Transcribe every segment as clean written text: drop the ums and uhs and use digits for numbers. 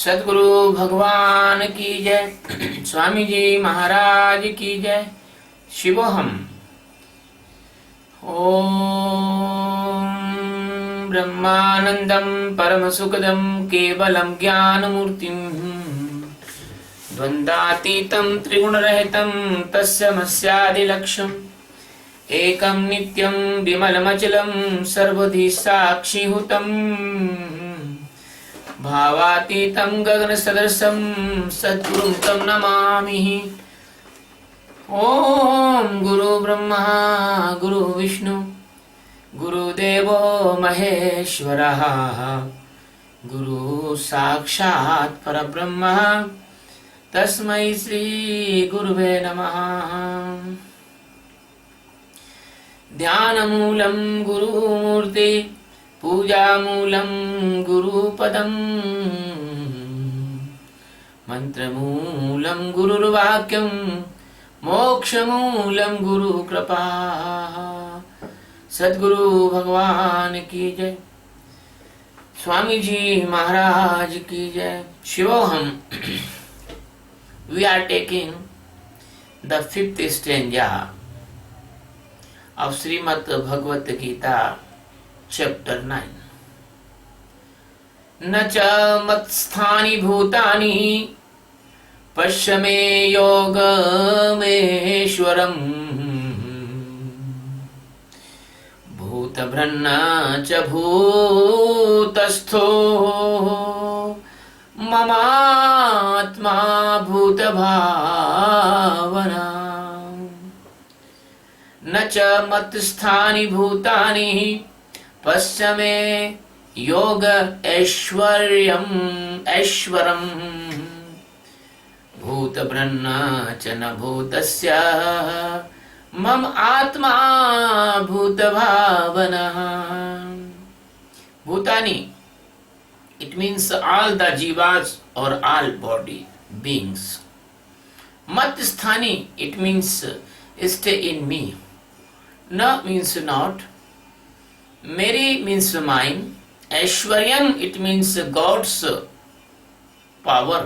सद्गुरु भगवान की जय। स्वामी जी महाराज की जय। शिवोहम। ओम ब्रह्मानंदं परमसुखदं केवलं ज्ञानमूर्तिं द्वन्द्वातीतं त्रिगुणरहितं तस्मैवादिलक्ष्यम् एकं नित्यं विमलमचलं सर्वधि साक्षिभूतं भावातीतं गगनसदृशं सद्गुरुं तं नमामि। ओम गुरु ब्रह्मा गुरु विष्णु गुरुदेवो महेश्वरः गुरु साक्षात् परब्रह्म तस्मै श्री गुरुवे नमः। ध्यानमूलं गुरुमूर्ति पूजामूलं गुरुपदं मंत्रमूलं गुरुर्वाक्यं मोक्षमूलं गुरुकृपा। सद्गुरु भगवान की जय। स्वामी जी महाराज की जय। शिवोहम। We are taking the 5th stanza of Srimad Bhagavad Gita, chapter 9. न च मत्स्थानि भूतानि पश्य मे योगमेश्वरम् भूतभृन्न च भूतस्थो ममात्मा भूतभावना। न च मत्स्थानि भूतानि पश्य मे योग ऐश्वरम् भूतभृन्न च न भूतस्य मम आत्मा भूतभावना। Bhutani, it means all the jivas or all body beings. Matsthani, it means stay in me. Na means not. Meri means mine. Aishwaryam, it means God's power.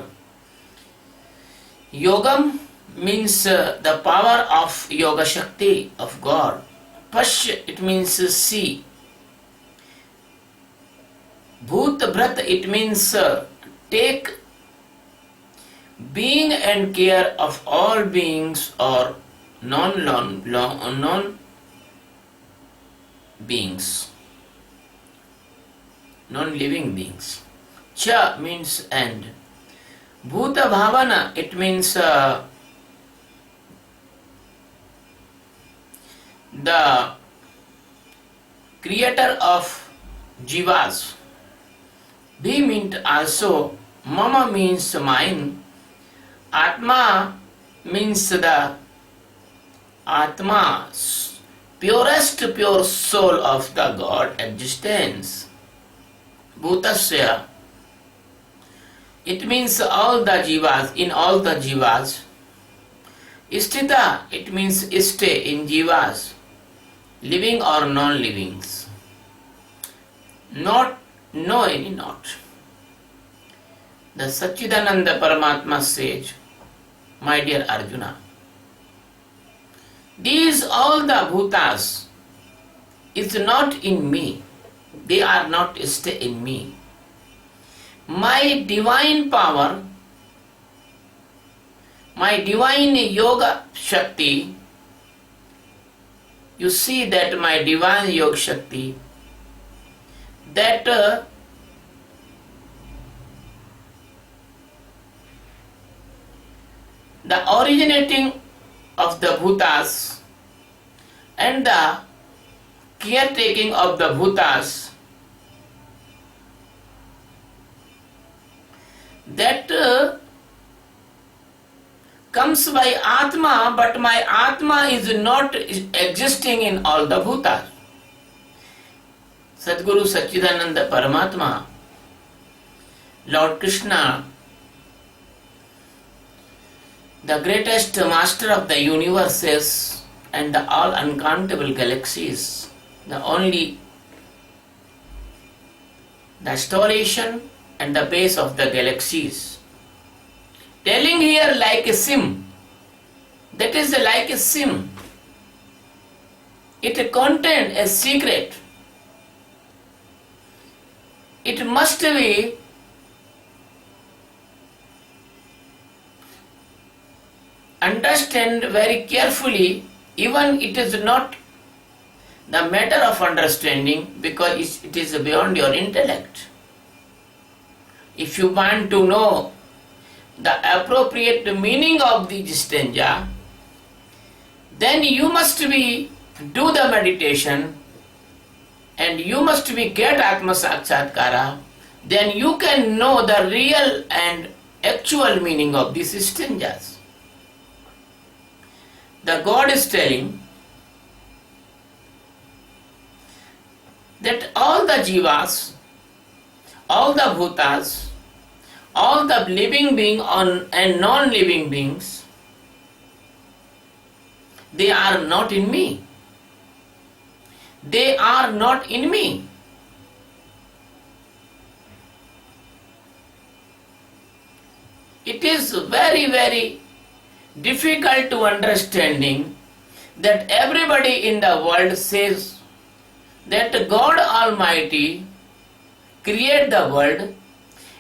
Yogam means the power of Yoga Shakti of God. Pash, it means see. Bhut Bhrat, it means take being and care of all beings or non-beings, non-living beings. Cha means and. Bhuta Bhavana, it means the creator of jivas. Bhi means also. Mama means mine. Atma means the Atma, purest pure soul of the God existence. Bhutasya, it means all the jivas, in all the jivas. Sthita, it means stay in jivas, living or non-livings. Not, no any not. The Satchidananda Paramatma says, my dear Arjuna, these all the bhutas is not in me. They are not stay in me. My divine power, my divine yoga shakti, you see that my divine yoga shakti, that the originating of the bhutas and the caretaking of the bhutas, that comes by Atma, but my Atma is not existing in all the bhutas. Sadguru Satchidananda Paramatma, Lord Krishna, the greatest master of the universes and the all uncountable galaxies, the only the restoration and the base of the galaxies. Telling here like a sim. That is like a sim. It contains a secret. It must be understand very carefully, even it is not the matter of understanding because it is beyond your intellect. If you want to know the appropriate meaning of the stanza, then you must be do the meditation and you must be get Atma Sakshatkara, then you can know the real and actual meaning of these stanzas. The God is telling that all the jivas, all the bhutas, all the living beings and non-living beings, they are not in me. They are not in me. It is very, very difficult to understanding that everybody in the world says that God Almighty create the world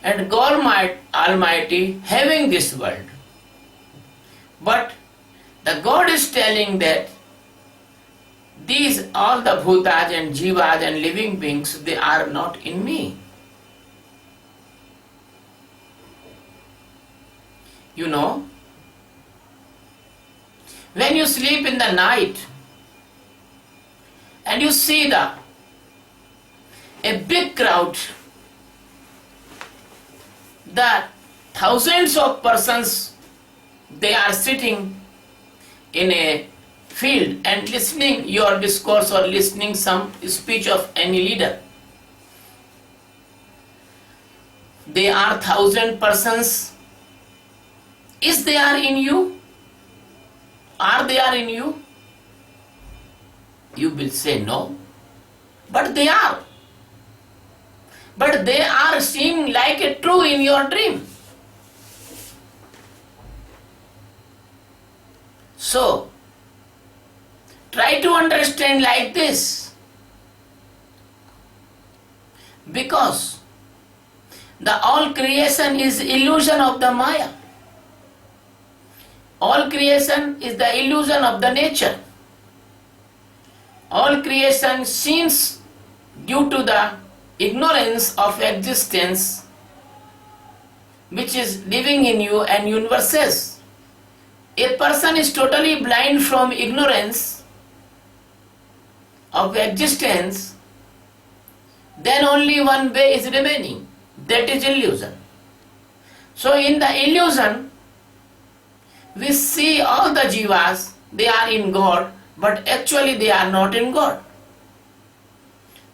and God Almighty having this world. But the God is telling that these all the bhutas and jivas and living beings, they are not in me. You know, when you sleep in the night and you see a big crowd, the thousands of persons, they are sitting in a field and listening your discourse or listening some speech of any leader. They are 1,000 persons. Is they are in you? Are they are in you? You will say no. But they are. But they are seem like a true in your dream. So, try to understand like this. Because the all creation is illusion of the Maya. All creation is the illusion of the nature. All creation seems due to the ignorance of existence which is living in you and universes. A person is totally blind from ignorance of existence, then only one way is remaining, that is illusion. So in the illusion, we see all the jivas, they are in God, but actually they are not in God.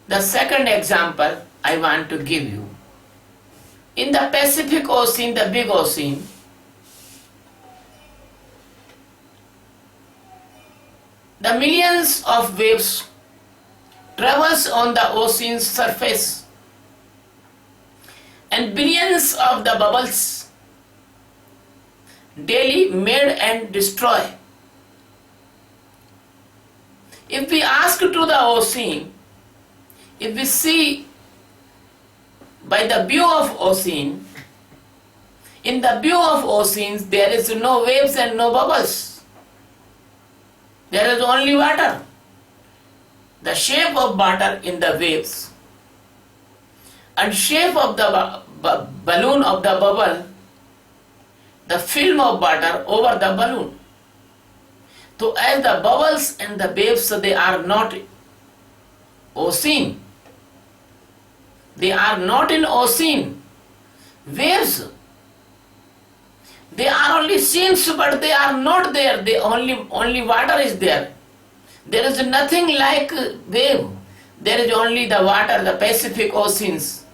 The second example I want to give you. In the Pacific Ocean, the big ocean, the millions of waves traverse on the ocean's surface and billions of the bubbles daily made and destroy. If we ask to the ocean, if we see by the view of ocean, in the view of oceans there is no waves and no bubbles. There is only water. The shape of water in the waves and shape of the balloon of the bubble, the film of water over the balloon. So as the bubbles and the waves, they are not ocean. They are not in ocean. Waves, they are only scenes, but they are not there. They only water is there. There is nothing like wave. There is only the water, the Pacific Ocean's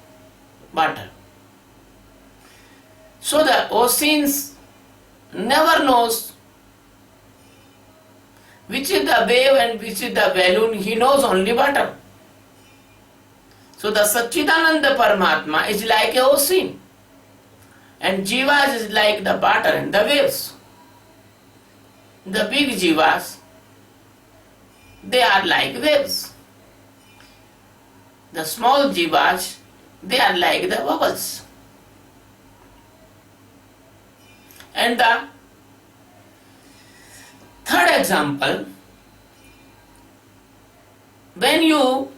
water. So the oceans never knows which is the wave and which is the balloon. He knows only water. So the Satchidananda Paramatma is like a ocean, and Jivas is like the water and the waves. The big Jivas, they are like waves. The small Jivas, they are like the bubbles. And the third example, when you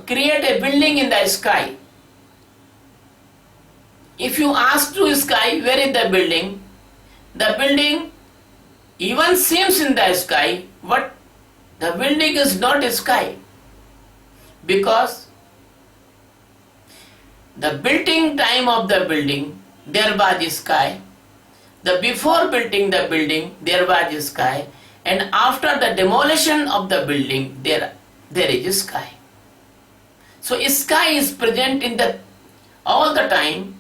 create a building in the sky, if you ask to sky where is the building even seems in the sky, but the building is not a sky, because the building time of the building, there was the sky. The before building the building, there was the sky, and after the demolition of the building, there is a sky. So sky is present in the all the time,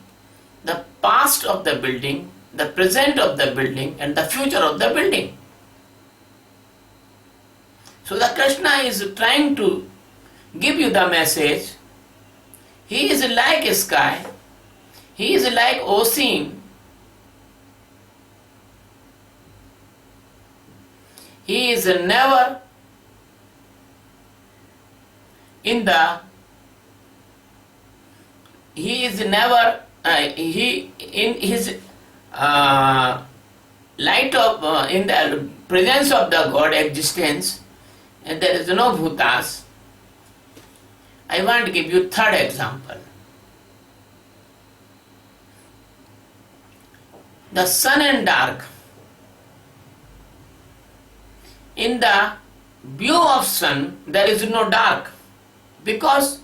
the past of the building, the present of the building, and the future of the building. So the Krishna is trying to give you the message. He is like a sky, he is like ocean, he is never in the he is never he in his light of in the presence of the God existence, and there is no bhutas. I want to give you third example. The sun and dark. In the view of sun, there is no dark, because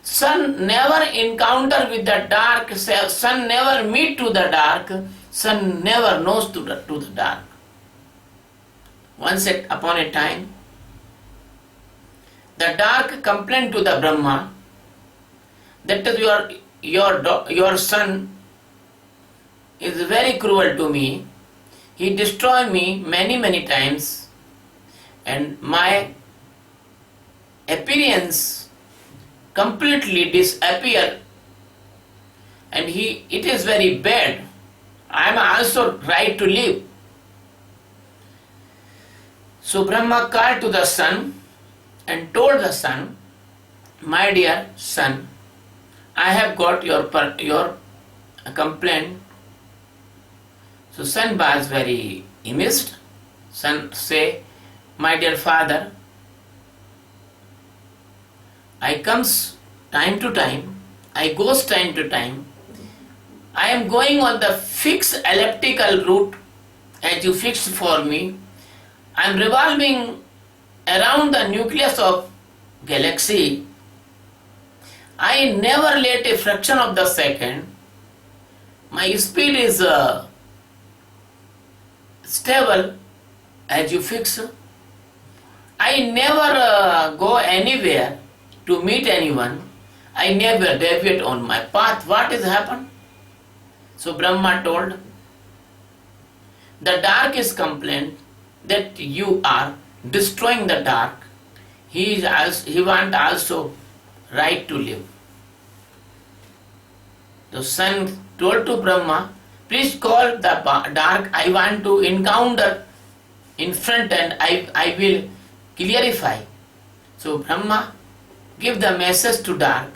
sun never encounter with the dark, sun never meet to the dark, sun never knows to the dark. Once upon a time, the dark complained to the Brahma that your son is very cruel to me. He destroyed me many times, and my appearance completely disappear, and it is very bad. I am also right to live. So Brahma called to the son and told the son, my dear son, I have got your complaint. So son was very amazed. Son say, my dear father, I comes time to time, I goes time to time, I am going on the fixed elliptical route as you fixed for me. I am revolving around the nucleus of galaxy. I never late a fraction of the second. My speed is stable as you fix. I never go anywhere to meet anyone. I never deviate on my path. What has happened? So Brahma told, the dark is complained that you are destroying the dark. He want also right to live. The son told to Brahma, please call the dark. I want to encounter in front, and I will clarify. So Brahma give the message to dark,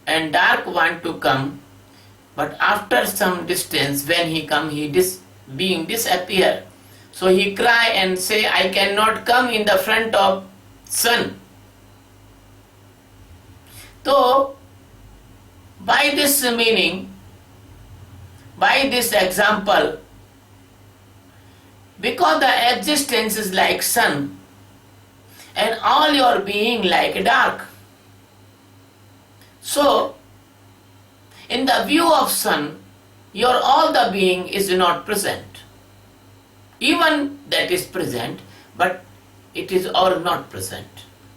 and dark want to come, but after some distance when he come, being disappear. So he cry and say, I cannot come in the front of sun. So by this meaning, by this example, because the existence is like sun and all your being like dark, so in the view of sun, your all the being is not present. Even that is present, but it is all not present.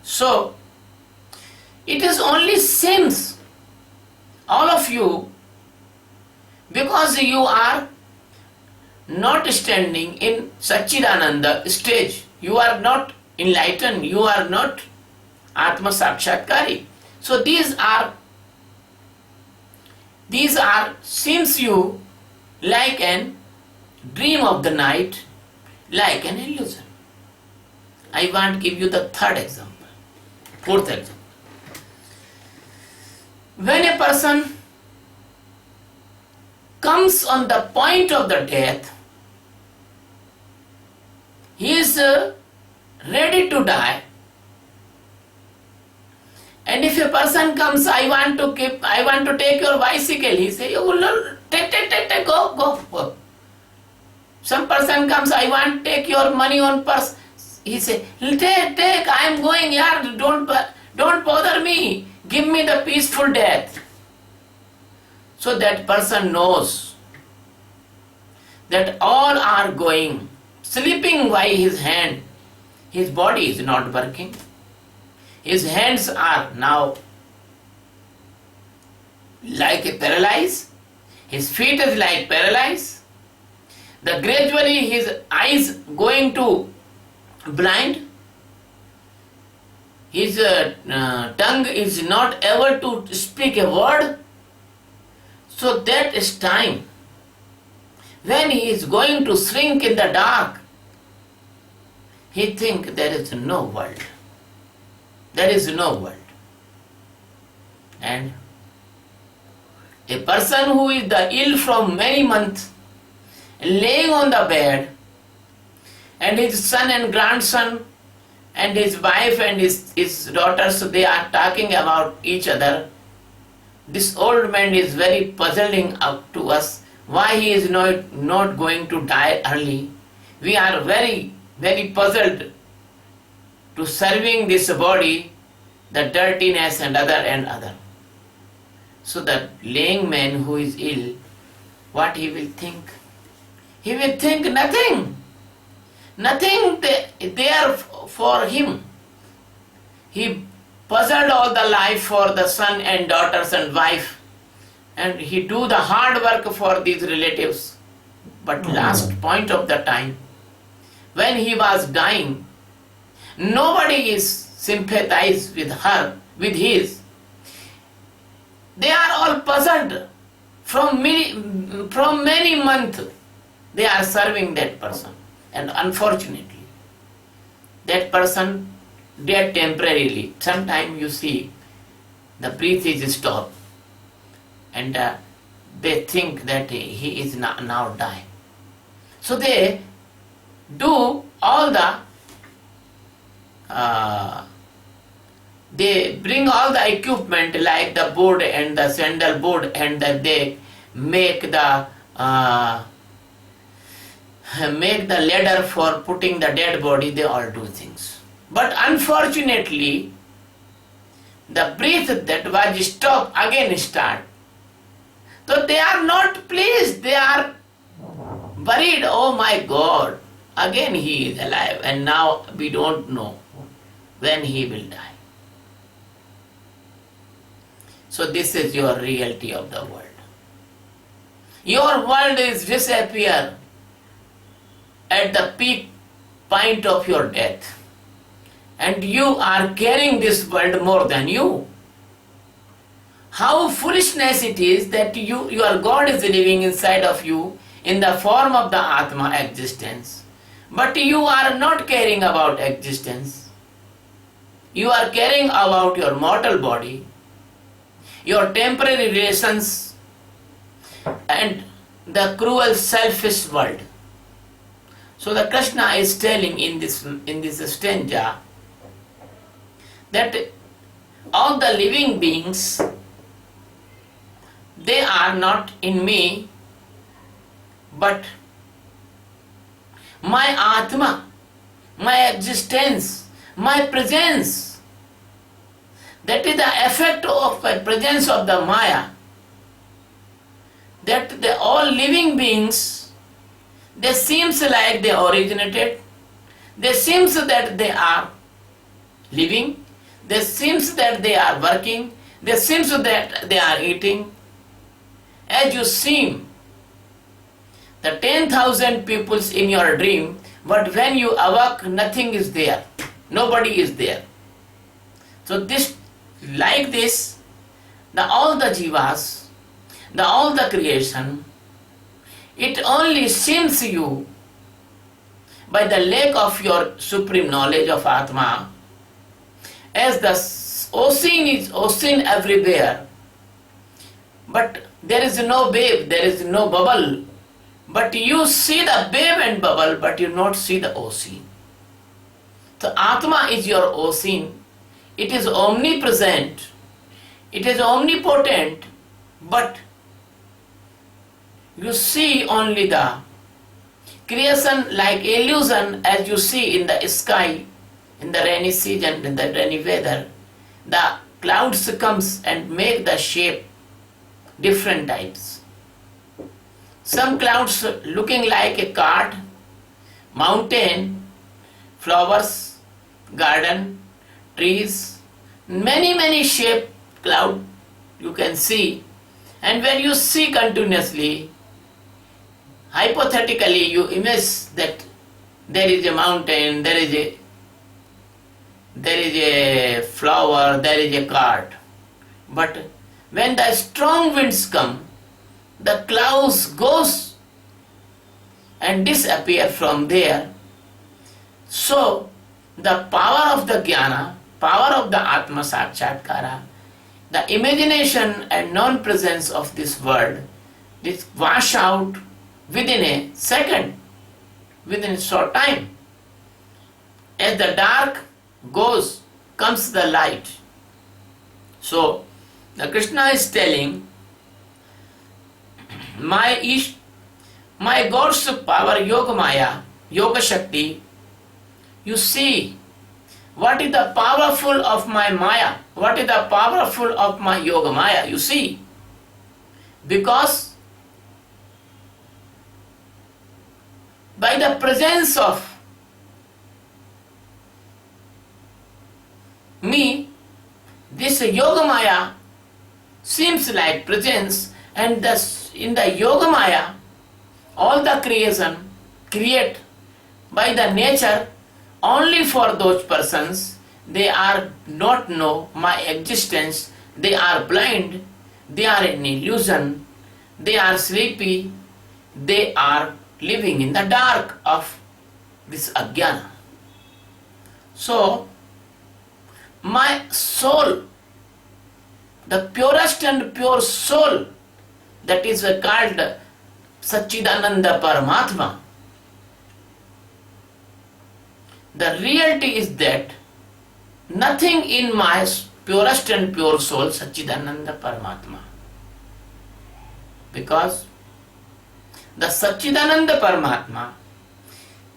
So it is only seems, all of you, because you are not standing in Satchidananda stage, you are not enlightened, you are not Atma Sakshatkari. So these are seems you like an dream of the night, like an illusion. I want to give you the fourth example. When a person comes on the point of the death, he is ready to die. And if a person comes, I want to take your bicycle, he say, you will not take, go. Some person comes, I want to take your money on purse. He say, take, I am going here, don't bother me. Give me the peaceful death. So that person knows that all are going, sleeping by his hand. His body is not working. His hands are now like a paralyzed. His feet is like paralyzed. Gradually his eyes going to blind. His tongue is not able to speak a word. So that is time when he is going to shrink in the dark. He thinks there is no world. There is no world. And a person who is ill from many months, laying on the bed, and his son and grandson and his wife and his daughters, they are talking about each other. This old man is very puzzling up to us why he is not going to die early. We are very, very puzzled to serving this body, the dirtiness and other. So the laying man who is ill, what he will think? He will think nothing. Nothing there for him. He puzzled all the life for the son and daughters and wife, and he do the hard work for these relatives. But last point of the time, when he was dying, nobody is sympathized with his. They are all puzzled. From many months, they are serving that person. And unfortunately, that person dead temporarily. Sometimes you see the breath is stopped, and they think that he is now dying. So they do all they bring all the equipment like the board and the sandal board, and they make the ladder for putting the dead body. They all do things. But unfortunately, the breath that was stopped again start. So they are not pleased. They are worried. Oh my God, again he is alive, and now we don't know when he will die. So this is your reality of the world. Your world is disappear at the peak point of your death. And you are carrying this world more than you. How foolishness it is that your God is living inside of you in the form of the Atma existence. But you are not caring about existence. You are caring about your mortal body, your temporary relations, and the cruel selfish world. So the Krishna is telling in this stanza that all the living beings, they are not in me, but my Atma, my existence, my presence. That is the effect of the presence of the Maya. That all living beings, they seems like they originated, they seems that they are living, they seems that they are working, they seems that they are eating. As you seem the 10,000 peoples in your dream, but when you awake, nothing is there, nobody is there. So this like this, all the jivas, all the creation, it only seems you by the lack of your supreme knowledge of Atma, as the ocean is ocean everywhere, but there is no wave, there is no bubble, but you see the wave and bubble, but you not see the ocean. So Atma is your ocean. It is omnipresent, it is omnipotent, but you see only the creation like illusion, as you see in the sky in the rainy season, in the rainy weather. The clouds comes and make the shape different types. Some clouds looking like a cart, mountain, flowers, garden, trees, many shape cloud you can see. And when you see continuously, hypothetically you imagine that there is a mountain, there is a flower, there is a cart. But when the strong winds come, the clouds goes and disappear from there. So the power of the jnana, power of the Atma Sakshatkara, the imagination and non-presence of this world, this wash out within a second, within a short time. As the dark goes, comes the light. So the Krishna is telling, my God's power, Yoga Maya, Yoga Shakti, you see, what is the powerful of my Maya? What is the powerful of my Yoga Maya? You see, because by the presence of me, this Yoga Maya seems like presence, and thus in the Yoga Maya, all the creation create by the nature only for those persons. They are not know my existence, they are blind, they are in illusion, they are sleepy, they are living in the dark of this ajnana. So my soul, the purest and pure soul, that is called Satchidananda Paramatma, the reality is that nothing in my purest and pure soul, Satchidananda Paramatma, because the Satchidananda Paramatma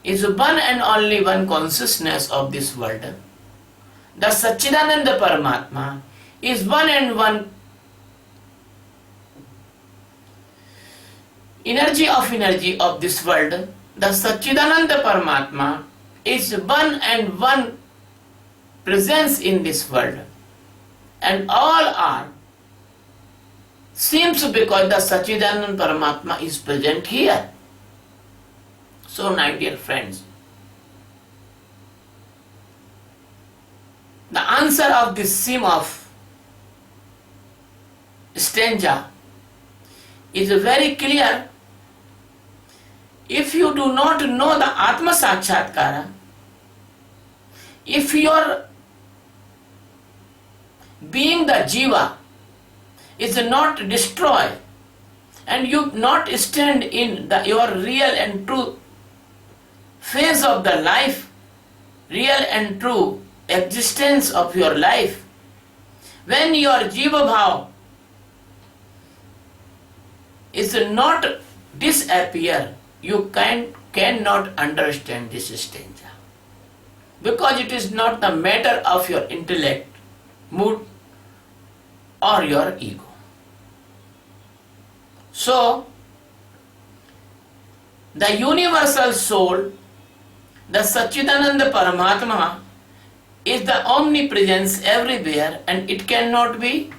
is one and only one consciousness of this world. The Satchidananda Paramatma is one and one energy of this world. The Satchidananda Paramatma is one and one presence in this world, and all are seems because the Satchidananda Paramatma is present here. So, my dear friends, the answer of this theme of stanza is very clear. If you do not know the Atma Sakshatkara, if your being the Jiva is not destroyed, and you not stand in your real and true phase of the life, real and true existence of your life, when your Jiva Bhav is not disappear, you cannot understand this stanza, because it is not the matter of your intellect, mood, or your ego. So, the universal soul, the Satchidananda Paramatma, is the omnipresence everywhere, and it cannot be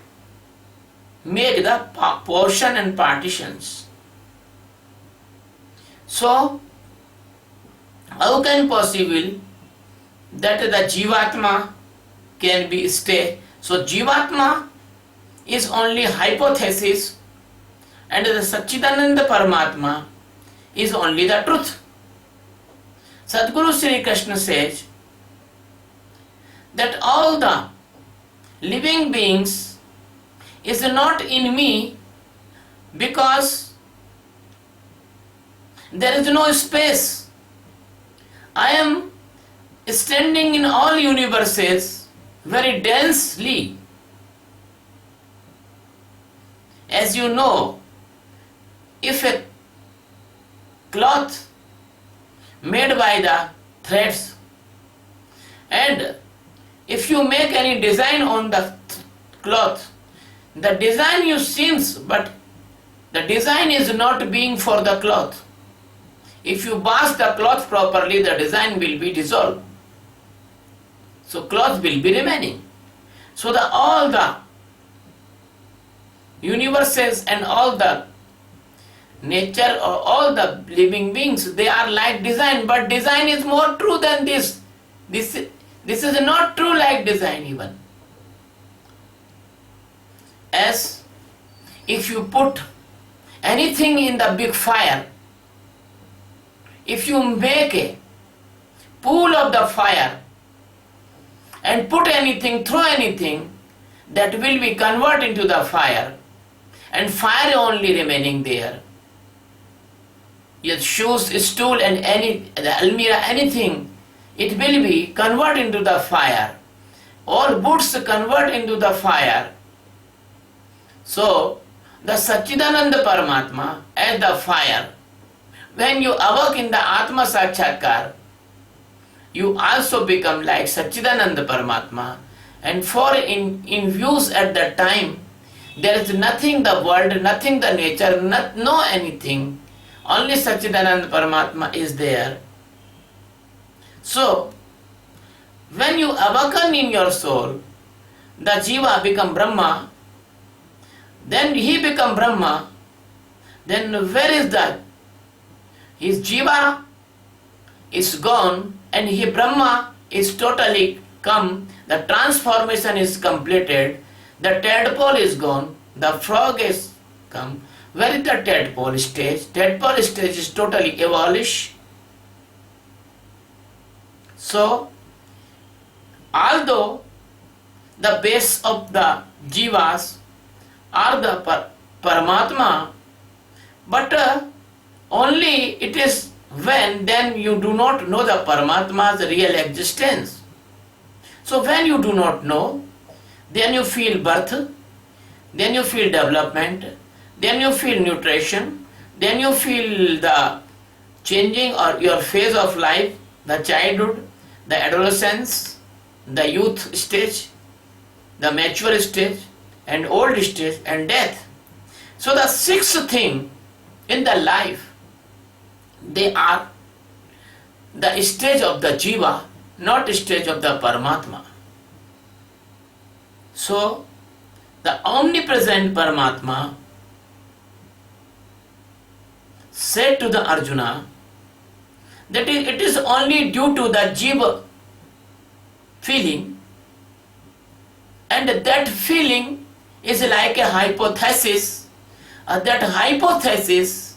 made the portion and partitions. So, how can possible that the Jivatma can be stay So Jivatma is only hypothesis and the Satchidananda Paramatma is only the truth. Sadguru Sri Krishna says that all the living beings is not in me because there is no space. I am standing in all universes very densely. As you know, if a cloth made by the threads and if you make any design on the cloth, the design you seems but the design is not being for the cloth. If you wash the cloth properly, the design will be dissolved. So cloth will be remaining. So all the universes and all the nature or all the living beings, they are like design, but design is more true than this. This is not true like design even. As if you put anything in the big fire, if you make a pool of the fire and put anything, throw anything, that will be converted into the fire and fire only remaining there. Your shoes, stool and the almirah, anything, it will be converted into the fire. All boots convert into the fire. So, the Satchidananda Paramatma as the fire, when you awake in the Atma Sakshatkar, you also become like Satchidananda Paramatma, and for in views at that time, there is nothing the world, nothing the nature, no anything, only Satchidananda Paramatma is there. So, when you awaken in your soul, the Jiva become Brahma, then he become Brahma, then where is that? His Jiva is gone and he Brahma is totally come, the transformation is completed, the tadpole is gone, the frog is come. Where is the tadpole stage? Tadpole stage is totally abolished. So, although the base of the Jivas are the Paramatma, but only it is when then you do not know the Paramatma's real existence. So when you do not know, then you feel birth, then you feel development, then you feel nutrition, then you feel the changing or your phase of life, the childhood, the adolescence, the youth stage, the mature stage, and old stage, and death. So the sixth thing in the life, they are the stage of the Jiva, not the stage of the Paramatma. So, the omnipresent Paramatma said to the Arjuna that it is only due to the Jiva feeling, and that feeling is like a hypothesis. That hypothesis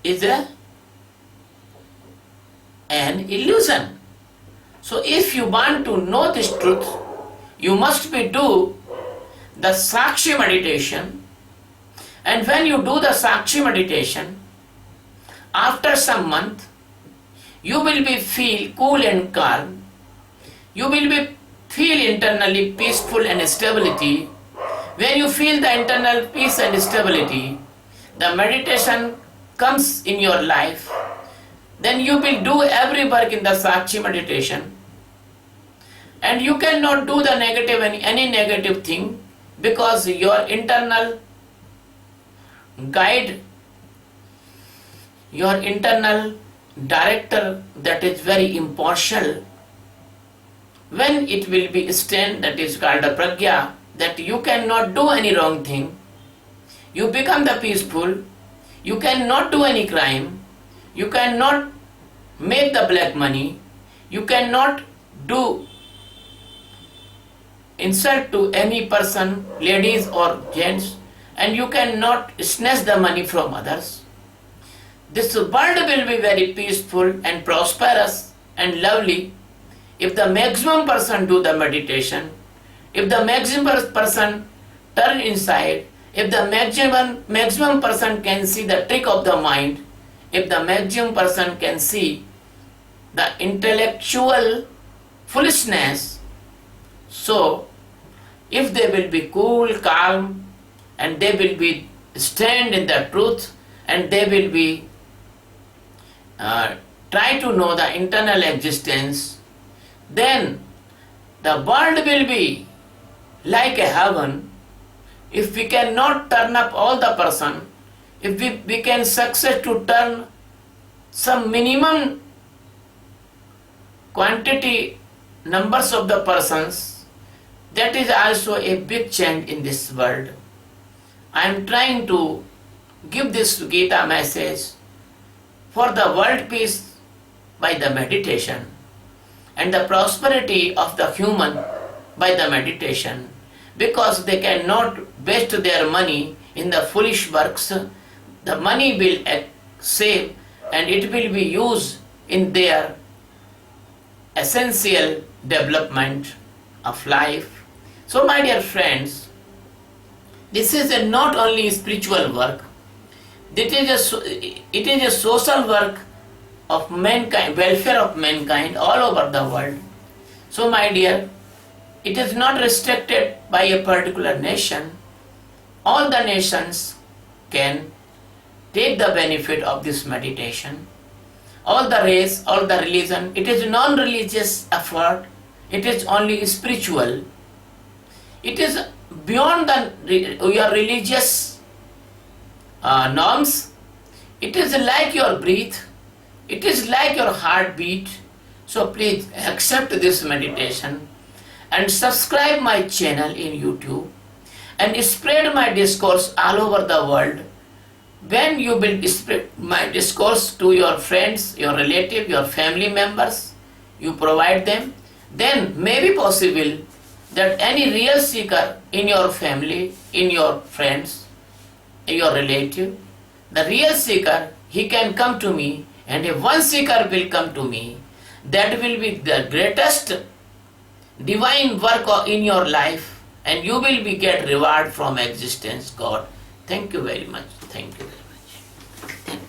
is an illusion. So if you want to know this truth, you must do the Sakshi meditation, and when you do the Sakshi meditation, after some month, you will be feel cool and calm, you will be feel internally peaceful and stability. When you feel the internal peace and stability, the meditation comes in your life, then you will do every work in the Sakshi meditation, and you cannot do the negative any negative thing, because your internal guide, your internal director, that is very impartial, when it will be stand, that is called a pragya, that you cannot do any wrong thing, you become the peaceful, you cannot do any crime, you cannot make the black money, you cannot do insult to any person, ladies or gents, and you cannot snatch the money from others. This world will be very peaceful and prosperous and lovely if the maximum person do the meditation, if the maximum person turn inside, if the maximum person can see the trick of the mind, if the maximum person can see the intellectual foolishness. So if they will be cool, calm, and they will be stand in the truth, and they will be try to know the internal existence, then the world will be like a heaven. If we cannot turn up all the person, if we can succeed to turn some minimum quantity numbers of the persons, that is also a big change in this world. I am trying to give this Gita message for the world peace by the meditation, and the prosperity of the human by the meditation, because they cannot waste their money in the foolish works. The money will save and it will be used in their essential development of life. So my dear friends, this is not only spiritual work, it is a social work of mankind, welfare of mankind all over the world. So my dear, it is not restricted by a particular nation. All the nations can take the benefit of this meditation. All the race, all the religion, it is non-religious effort, it is only spiritual. It is beyond your religious norms. It is like your breath, it is like your heartbeat. So please accept this meditation and subscribe my channel in YouTube and spread my discourse all over the world. When you will spread my discourse to your friends, your relatives, your family members, you provide them, then may be possible that any real seeker in your family, in your friends, in your relative, the real seeker, he can come to me, and if one seeker will come to me, that will be the greatest divine work in your life, and you will be get reward from existence, God. Thank you very much. Thank you very much. Thank you.